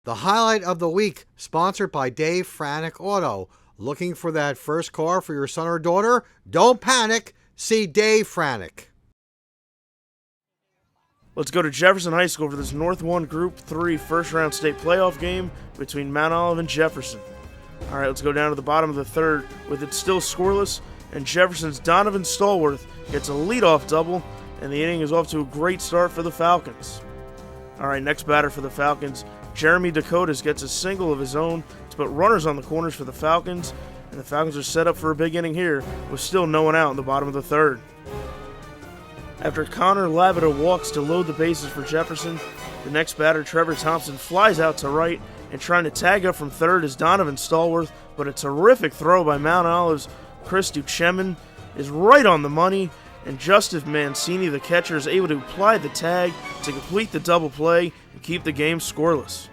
The highlight of the week, sponsored by Dave Franek Auto. Looking for that first car for your son or daughter? Don't panic. See Dave Franek. Let's go to Jefferson High School for this North 1 Group 3 first-round state playoff game between Mount Olive and Jefferson. All right, let's go down to the bottom of the third with it still scoreless, and Jefferson's Donovan Stallworth gets a leadoff double, and the inning is off to a great start for the Falcons. All right, next batter for the Falcons, Jeremy Dakotas gets a single of his own to put runners on the corners for the Falcons, and the Falcons are set up for a big inning here with still no one out in the bottom of the third. After Connor Lavita walks to load the bases for Jefferson, the next batter, Trevor Thompson, flies out to right, and trying to tag up from third is Donovan Stallworth, but a terrific throw by Mount Olive's Chris Duchemin is right on the money, and Justin Mancini, the catcher, is able to apply the tag to complete the double play and keep the game scoreless.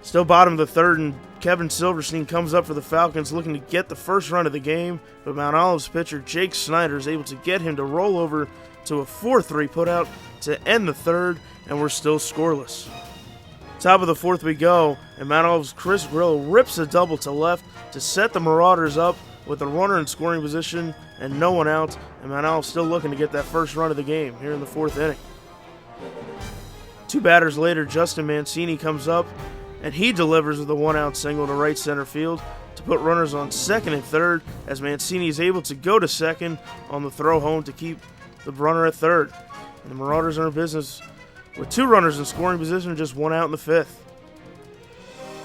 Still bottom of the third, and Kevin Silverstein comes up for the Falcons looking to get the first run of the game, but Mount Olive's pitcher Jake Snyder is able to get him to roll over to a 4-3 putout to end the third, and we're still scoreless. Top of the fourth we go, and Mount Olive's Chris Grillo rips a double to left to set the Marauders up with a runner in scoring position and no one out, and Mount Olive still looking to get that first run of the game here in the fourth inning. Two batters later, Justin Mancini comes up, and he delivers with a one-out single to right center field to put runners on second and third, as Mancini is able to go to second on the throw home to keep the runner at third. And the Marauders are in business with two runners in scoring position and just one out in the fifth.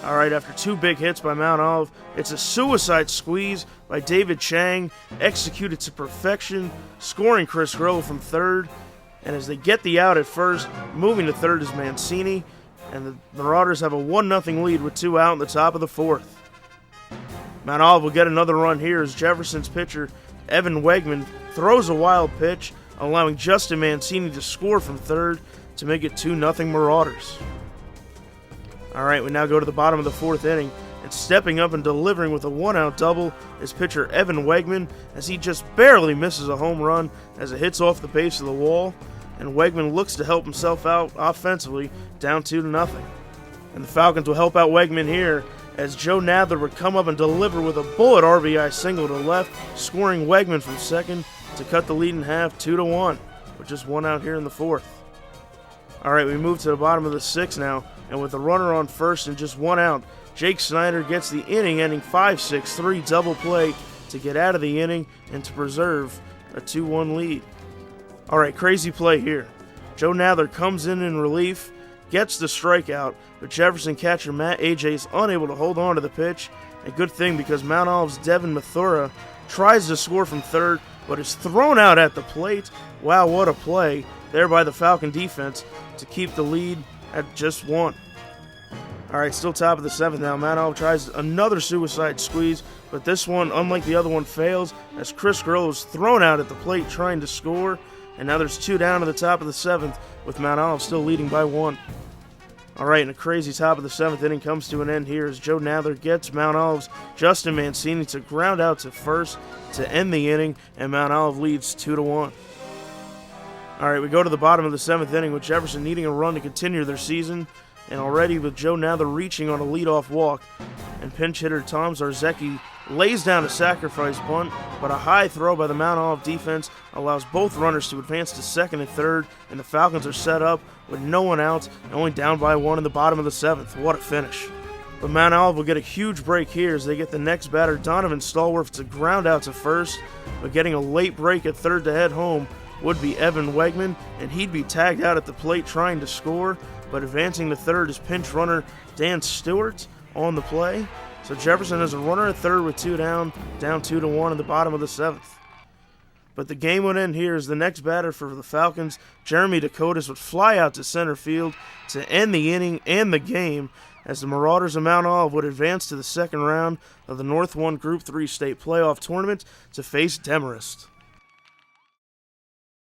All right, after two big hits by Mount Olive, it's a suicide squeeze by David Chang, executed to perfection, scoring Chris Grillo from third. And as they get the out at first, moving to third is Mancini, and the Marauders have a 1-0 lead with two out in the top of the fourth. Mount Olive will get another run here as Jefferson's pitcher, Evan Wegman, throws a wild pitch, allowing Justin Mancini to score from third to make it 2-0 Marauders. All right, we now go to the bottom of the fourth inning, and stepping up and delivering with a one-out double is pitcher Evan Wegman, as he just barely misses a home run as it hits off the base of the wall, and Wegman looks to help himself out offensively, down 2-0. And the Falcons will help out Wegman here, as Joe Nadler would come up and deliver with a bullet RBI single to left, scoring Wegman from second to cut the lead in half 2-1, with just one out here in the fourth. All right, we move to the bottom of the sixth now, and with a runner on first and just one out, Jake Snyder gets the inning-ending 5-6-3 double play to get out of the inning and to preserve a 2-1 lead. All right, crazy play here. Joe Nadler comes in relief, gets the strikeout, but Jefferson catcher Matt A.J. is unable to hold on to the pitch. A good thing, because Mount Olive's Devin Mathura tries to score from third, but is thrown out at the plate. Wow, what a play there by the Falcon defense to keep the lead at just one. All right, still top of the seventh now. Mount Olive tries another suicide squeeze, but this one, unlike the other one, fails as Chris Grillo is thrown out at the plate trying to score. And now there's two down to the top of the seventh, with Mount Olive still leading by one. All right, and a crazy top of the seventh inning comes to an end here as Joe Nadler gets Mount Olive's Justin Mancini to ground out to first to end the inning, and Mount Olive leads 2-1. All right, we go to the bottom of the seventh inning with Jefferson needing a run to continue their season, and already with Joe Nadler reaching on a leadoff walk, and pinch hitter Tom Zarzecki lays down a sacrifice bunt, but a high throw by the Mount Olive defense allows both runners to advance to second and third, and the Falcons are set up with no one out and only down by one in the bottom of the seventh. What a finish. But Mount Olive will get a huge break here as they get the next batter, Donovan Stallworth, to ground out to first, but getting a late break at third to head home would be Evan Wegman, and he'd be tagged out at the plate trying to score, but advancing to third is pinch runner Dan Stewart on the play. So Jefferson has a runner at third with two down 2-1 in the bottom of the seventh. But the game would end here as the next batter for the Falcons, Jeremy Dakotas, would fly out to center field to end the inning and the game, as the Marauders of Mount Olive would advance to the second round of the North 1 Group 3 State Playoff Tournament to face Demarest.